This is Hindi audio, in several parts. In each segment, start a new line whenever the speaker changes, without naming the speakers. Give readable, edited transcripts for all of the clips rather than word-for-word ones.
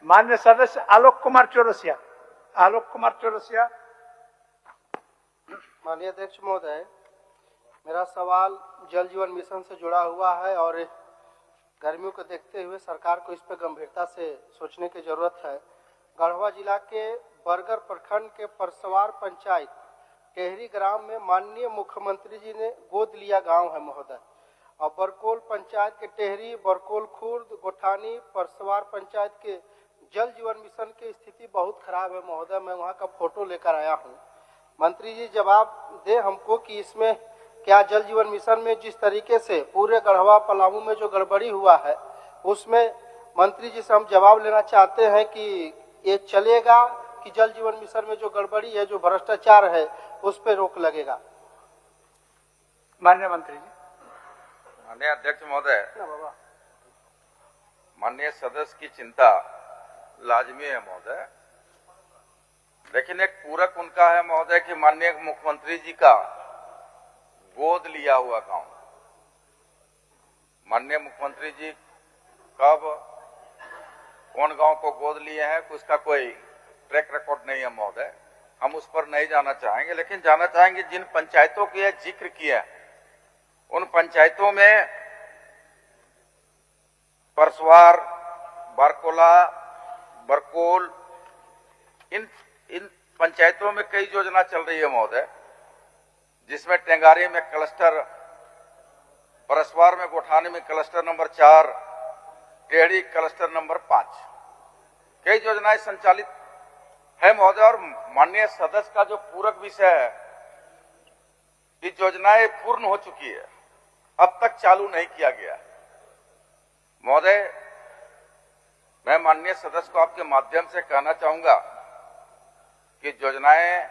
मान्य सदस्य आलोक कुमार चौरसिया।
माननीय अध्यक्ष महोदय, मेरा सवाल जल जीवन मिशन से जुड़ा हुआ है और गर्मियों को देखते हुए सरकार को इस पर गंभीरता से सोचने की जरूरत है। गढ़वा जिला के बरगर प्रखंड के परसवार पंचायत टेहरी ग्राम में माननीय मुख्यमंत्री जी ने गोद लिया गांव है महोदय, और बरकोल पंचायत के टेहरी, बरकोल खुर्द, गोठानी, परसवार पंचायत के जल जीवन मिशन की स्थिति बहुत खराब है महोदय। मैं वहां का फोटो लेकर आया हूं। मंत्री जी जवाब दे हमको कि इसमें क्या जल जीवन मिशन में जिस तरीके से पूरे गढ़वा पलामू में जो गड़बड़ी हुआ है उसमें मंत्री जी से हम जवाब लेना चाहते हैं कि ये चलेगा कि जल जीवन मिशन में जो गड़बड़ी है, जो भ्रष्टाचार है, उस पर रोक लगेगा।
माननीय मंत्री जी।
माननीय अध्यक्ष महोदय, माननीय सदस्य की चिंता लाजमी है महोदय, लेकिन एक पूरक उनका है महोदय कि माननीय मुख्यमंत्री जी का गोद लिया हुआ गांव। माननीय मुख्यमंत्री जी कब कौन गांव को गोद लिए हैं उसका कोई ट्रैक रिकॉर्ड नहीं है महोदय, हम उस पर नहीं जाना चाहेंगे। लेकिन जाना चाहेंगे जिन पंचायतों के जिक्र किया उन पंचायतों में परसवार, बारकोला, बरकोल, इन पंचायतों में कई योजना चल रही है महोदय, जिसमें टेंगारी में क्लस्टर, परसवार में गोठानी में cluster number 4, Tehri cluster number 5 कई योजनाएं संचालित है महोदय। और माननीय सदस्य का जो पूरक विषय है, ये योजनाएं पूर्ण हो चुकी है, अब तक चालू नहीं किया गया महोदय। मैं माननीय सदस्य को आपके माध्यम से कहना चाहूंगा कि योजनाएं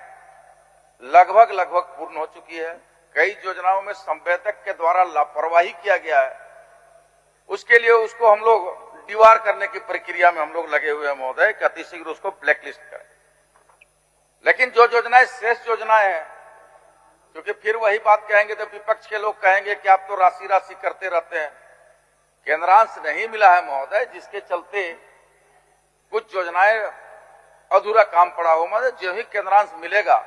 लगभग पूर्ण हो चुकी है। कई योजनाओं में संवेदक के द्वारा लापरवाही किया गया है, उसके लिए उसको हम लोग दीवार करने की प्रक्रिया में हम लोग लगे हुए हैं महोदय कि अतिशीघ्र उसको ब्लैकलिस्ट करें। लेकिन जो योजनाएं शेष योजनाएं हैं, क्योंकि फिर वही बात कहेंगे तो विपक्ष के लोग कहेंगे कि आप तो राशि करते रहते हैं। केंद्रांश नहीं मिला है महोदय, जिसके चलते कुछ योजनाएं अधूरा काम पड़ा हो महोदय। जो ही केंद्रांश मिलेगा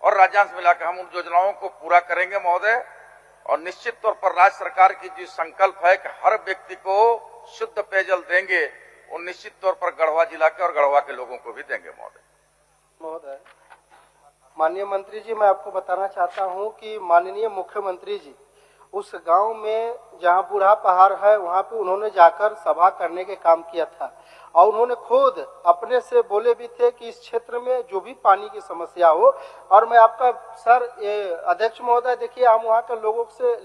और राज्यांश मिलाकर हम उन योजनाओं को पूरा करेंगे महोदय। और निश्चित तौर पर राज्य सरकार की जो संकल्प है कि हर व्यक्ति को शुद्ध पेयजल देंगे, वो निश्चित तौर पर गढ़वा जिला के और गढ़वा के लोगों को भी देंगे महोदय।
माननीय मंत्री जी, मैं आपको बताना चाहता हूं कि माननीय मुख्यमंत्री जी उस गांव में जहां बूढ़ा पहाड़ है वहां पे उन्होंने जाकर सभा करने के काम किया था, और उन्होंने खुद अपने से बोले भी थे कि इस क्षेत्र में जो भी पानी की समस्या हो। और मैं आपका सर अध्यक्ष महोदय, देखिए हम वहाँ के लोगों से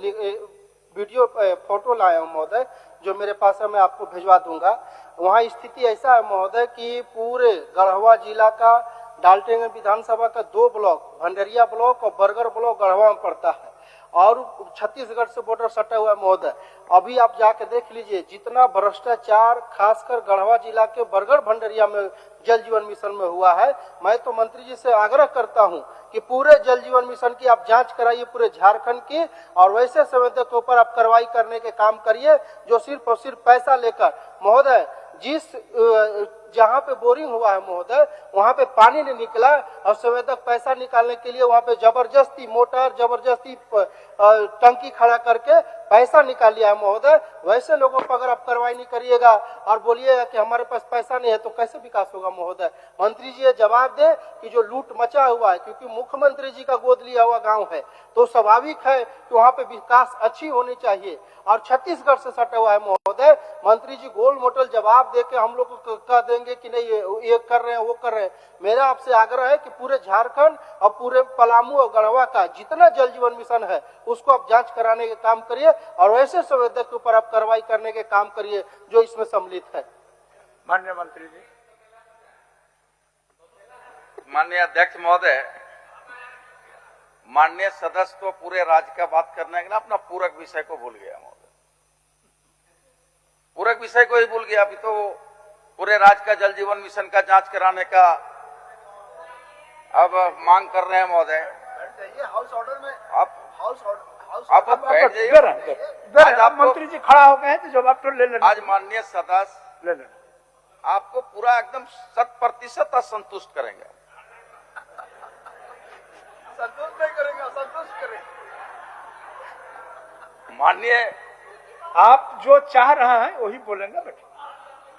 वीडियो फोटो लाया हूँ महोदय, जो मेरे पास है, मैं आपको भिजवा दूंगा। वहाँ स्थिति ऐसा है महोदय कि पूरे गढ़वा जिला का डाल्टनगंज विधानसभा का 2 ब्लॉक, भंडरिया ब्लॉक और बरगर ब्लॉक गढ़वा में पड़ता है, और छत्तीसगढ़ से बॉर्डर सटा हुआ है महोदय। अभी आप जाके देख लीजिए जितना भ्रष्टाचार खासकर गढ़वा जिला के बरगढ़ भंडरिया में जल जीवन मिशन में हुआ है। मैं तो मंत्री जी से आग्रह करता हूं कि पूरे जल जीवन मिशन की आप जांच कराइए पूरे झारखंड की, और वैसे संवेदक के ऊपर आप कार्रवाई करने के काम करिए जो सिर्फ और सिर्फ पैसा लेकर महोदय, जिस जहां पे बोरिंग हुआ है महोदय वहां पे पानी नहीं निकला, और संवेदक पैसा निकालने के लिए वहां पे जबरदस्ती मोटर, जबरदस्ती टंकी खड़ा करके पैसा निकाल लिया है महोदय। वैसे लोगों पर अगर आप कार्रवाई नहीं करिएगा और बोलिएगा कि हमारे पास पैसा नहीं है तो कैसे विकास होगा महोदय। मंत्री जी ये जवाब दे कि जो लूट मचा हुआ है, क्योंकि मुख्यमंत्री जी का गोद लिया हुआ गाँव है तो स्वाभाविक है कि वहाँ पे विकास अच्छी होनी चाहिए, और छत्तीसगढ़ से सटा हुआ है महोदय। मंत्री जी गोल मोटल जवाब दे के हम लोग को कह देंगे कि नहीं ये कर रहे हैं वो कर रहे हैं। मेरा आपसे आग्रह है कि पूरे झारखंड और पूरे पलामू और गढ़वा का जितना जल जीवन मिशन है उसको आप जांच कराने के काम करिए, और वैसे संवेदक के ऊपर आप कार्रवाई करने के काम करिए जो इसमें सम्मिलित है।
माननीय मंत्री जी।
माननीय अध्यक्ष महोदय, माननीय सदस्य तो पूरे राज्य का बात करने के लिए अपना पूरक विषय को भूल गया महोदय, पूरक विषय को ही भूल गया। अभी तो पूरे राज्य का जल जीवन मिशन का जांच कराने का अब मांग कर रहे हैं महोदय।
हाउस ऑर्डर में
आप बैठ जाइए।
मंत्री जी खड़ा हो गए हैं तो जवाब तो ले लेना।
आज माननीय सदस्य
ले लेना।
आपको पूरा एकदम 100% असंतुष्ट करेंगे।
संतुष्ट नहीं करेंगे, असंतुष्ट करेंगे।
माननीय
आप जो चाह रहे हैं वही बोलेंगे। बैठिए,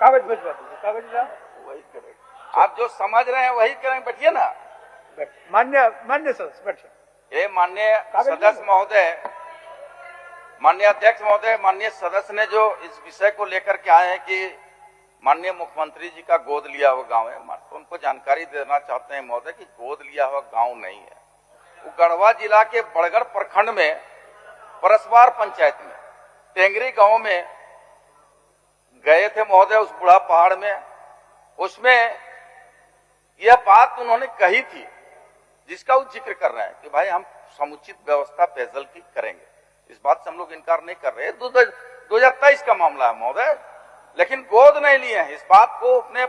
कागज भिजवा दीजिए, कागज ला
वही करेंगे, आप जो समझ रहे हैं वही करेंगे। बैठिए ना।
बैठिए। मान्य सदस्य बैठिए।
ये माननीय सदस्य महोदय, माननीय अध्यक्ष महोदय, माननीय सदस्य ने जो इस विषय को लेकर के आए हैं कि माननीय मुख्यमंत्री जी का गोद लिया हुआ गांव है, तो उनको जानकारी देना चाहते हैं महोदय कि गोद लिया हुआ गांव नहीं है। वो गढ़वा जिला के बड़गढ़ प्रखंड में परसवार पंचायत में टेंगरी गांव में गए थे महोदय, उस बूढ़ा पहाड़ में। उसमें यह बात उन्होंने कही थी जिसका वो जिक्र कर रहे हैं कि भाई हम समुचित व्यवस्था पेयजल की करेंगे। इस बात से हम लोग इनकार नहीं कर रहे। 2023 का मामला है महोदय, लेकिन गोद नहीं लिए हैं। इस बात को अपने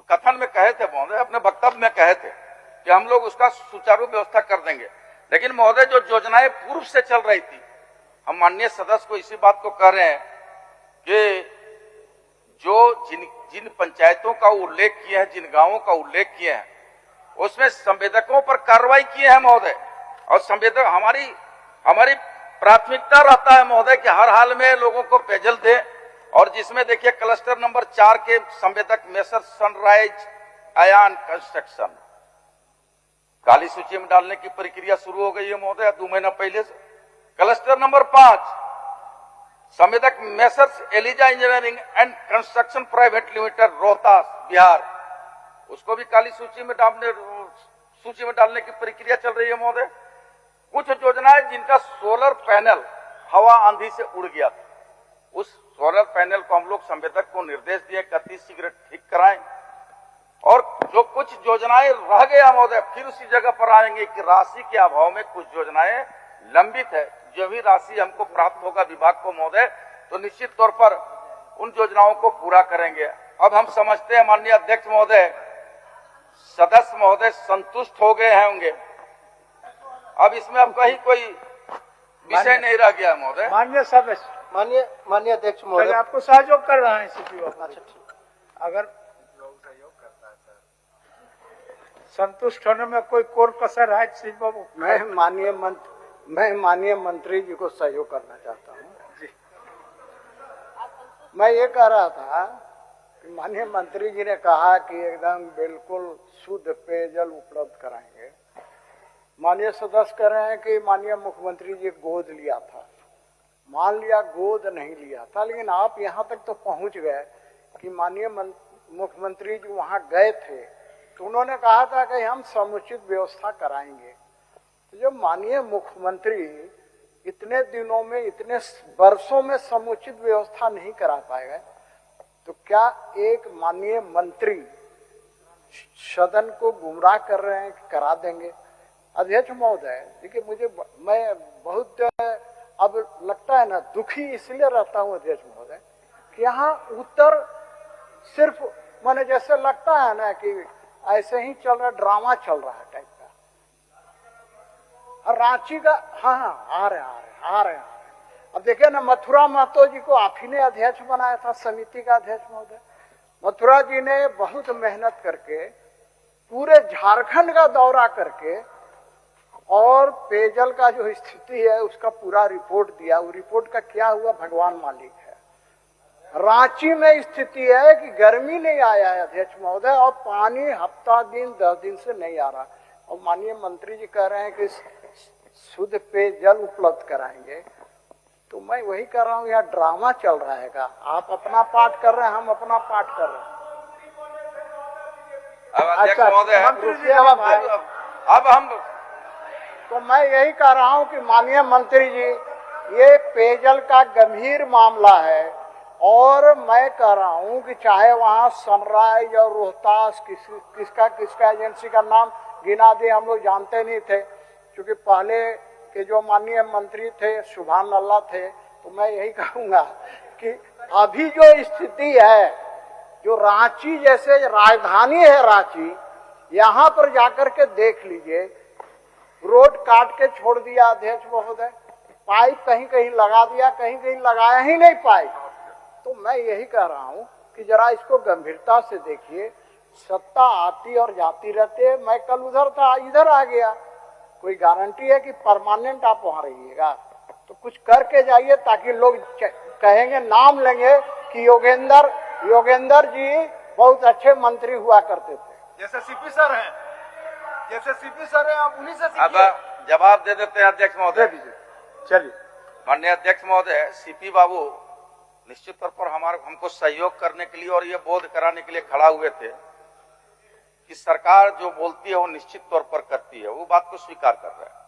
कथन में कहे थे महोदय, अपने वक्तव्य में कहे थे कि हम लोग उसका सुचारू व्यवस्था कर देंगे। लेकिन महोदय जो योजनाएं पूर्व से चल रही थी, हम माननीय सदस्य को इसी बात को कह रहे हैं कि जो जिन पंचायतों का उल्लेख किए हैं, जिन गांवों का उल्लेख किए हैं, उसमें संवेदकों पर कार्रवाई किए हैं महोदय। और संवेदक हमारी प्राथमिकता रहता है महोदय कि हर हाल में लोगों को पेयजल दे। और जिसमें देखिए क्लस्टर नंबर 4 के संवेदक मेसर सनराइज आयान कंस्ट्रक्शन काली सूची में डालने की प्रक्रिया शुरू हो गई है महोदय 2 महीना पहले से। क्लस्टर नंबर 5 संवेदक messrs Eliza engineering and construction private limited Rohtas Bihar, उसको भी काली सूची में डालने की प्रक्रिया चल रही है महोदय। कुछ योजनाएं जिनका सोलर पैनल हवा आंधी से उड़ गया था, उस सोलर पैनल को हम लोग संवेदक को निर्देश दिए कि अति शीघ्र ठीक कराएं। और जो कुछ योजनाएं रह गया महोदय, फिर उसी जगह पर आएंगे कि राशि के अभाव में कुछ योजनाएं लंबित है। जो भी राशि हमको प्राप्त होगा विभाग को महोदय, तो निश्चित तौर पर उन योजनाओं को पूरा करेंगे। अब हम समझते हैं माननीय अध्यक्ष महोदय, सदस्य महोदय संतुष्ट हो गए हैं होंगे। अब इसमें अब कहीं कोई विषय नहीं रह गया महोदय।
मान्य सदस्य,
माननीय अध्यक्ष महोदय,
आपको सहयोग कर रहे हैं सीपीओ।
अच्छा ठीक,
अगर संतुष्ट होने में कोई कोर कसर है सीपीओ,
मैं माननीय मंत्री जी को सहयोग करना चाहता हूँ। मैं ये कह रहा था कि माननीय मंत्री जी ने कहा कि एकदम बिल्कुल शुद्ध पेयजल उपलब्ध कराएंगे। माननीय सदस्य कह रहे हैं कि माननीय मुख्यमंत्री जी गोद लिया था। मान लिया गोद नहीं लिया था, लेकिन आप यहाँ तक तो पहुँच गए कि माननीय मुख्यमंत्री जी वहाँ गए थे तो उन्होंने कहा था कि हम समुचित व्यवस्था कराएंगे। तो जब माननीय मुख्यमंत्री इतने दिनों में, इतने वर्षों में समुचित व्यवस्था नहीं करा पाएगा, तो क्या एक माननीय मंत्री सदन को गुमराह कर रहे हैं कि करा देंगे? अध्यक्ष महोदय देखिए, मैं बहुत अब लगता है ना दुखी इसलिए रहता हूँ अध्यक्ष महोदय कि यहाँ उत्तर सिर्फ माने जैसे लगता है ना कि ऐसे ही चल रहा, ड्रामा चल रहा है टाइप का। रांची का हाँ आ रहे। अब देखिए ना, मथुरा महतो जी को आप ही ने अध्यक्ष बनाया था समिति का अध्यक्ष महोदय। मथुरा जी ने बहुत मेहनत करके पूरे झारखंड का दौरा करके और पेयजल का जो स्थिति है उसका पूरा रिपोर्ट दिया। वो रिपोर्ट का क्या हुआ भगवान मालिक है। रांची में स्थिति है कि गर्मी नहीं आया है अध्यक्ष महोदय, और पानी हफ्ता दिन 10 दिन से नहीं आ रहा। और माननीय मंत्री जी कह रहे हैं कि शुद्ध पेयजल उपलब्ध कराएंगे। तो मैं वही कर रहा हूँ, यहाँ ड्रामा चल रहा है का। आप अपना पाठ कर रहे हैं, हम अपना पाठ कर रहे हैं।
अब हम
तो मैं यही कह रहा हूँ कि माननीय मंत्री जी, ये पेयजल का गंभीर मामला है। और मैं कह रहा हूँ कि चाहे वहाँ सनराइज और रोहतास किसका एजेंसी का नाम गिना दे, हम लोग जानते नहीं थे, क्योंकि पहले के जो माननीय मंत्री थे सुभान अल्लाह थे। तो मैं यही कहूँगा कि अभी जो स्थिति है, जो रांची जैसे राजधानी है रांची, यहाँ पर जाकर के देख लीजिए, रोड काट के छोड़ दिया अध्यक्ष महोदय, पाइप कहीं कहीं लगा दिया, कहीं कहीं लगाया ही नहीं पाइप। तो मैं यही कह रहा हूँ कि जरा इसको गंभीरता से देखिए। सत्ता आती और जाती रहती है। मैं कल उधर था, इधर आ गया। कोई गारंटी है कि परमानेंट आप वहां रहिएगा? तो कुछ करके जाइए ताकि लोग कहेंगे, नाम लेंगे कि योगेंद्र जी बहुत अच्छे मंत्री हुआ करते थे।
जैसे सीपी सर हैं, आप उन्हीं से
अब
सीखिए।
जवाब दे देते हैं अध्यक्ष महोदय।
चलिए।
माननीय अध्यक्ष महोदय, सीपी बाबू निश्चित तौर पर हमको सहयोग करने के लिए और ये बोध कराने के लिए खड़ा हुए थे कि सरकार जो बोलती है वो निश्चित तौर पर करती है, वो बात को स्वीकार कर रहे हैं।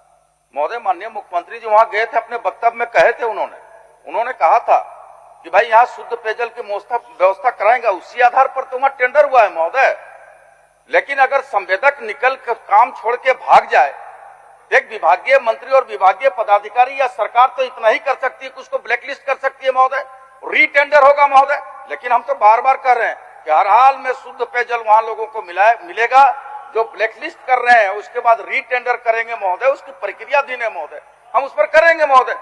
महोदय, माननीय मुख्यमंत्री जी वहां गए थे, अपने वक्तव्य में कहे थे, उन्होंने कहा था कि भाई यहाँ शुद्ध पेयजल की व्यवस्था कराएंगे। उसी आधार पर तो वहां टेंडर हुआ है महोदय। लेकिन अगर संवेदक निकल कर काम छोड़ के भाग जाए, एक विभागीय मंत्री और विभागीय पदाधिकारी या सरकार तो इतना ही कर सकती है कि उसको ब्लैकलिस्ट कर सकती है महोदय, रीटेंडर होगा महोदय। लेकिन हम तो बार बार कर रहे हैं कि हर हाल में शुद्ध पेयजल वहां लोगों को मिलेगा। जो ब्लैकलिस्ट कर रहे हैं उसके बाद रीटेंडर करेंगे महोदय, उसकी प्रक्रिया दिन है महोदय, हम उस पर करेंगे महोदय।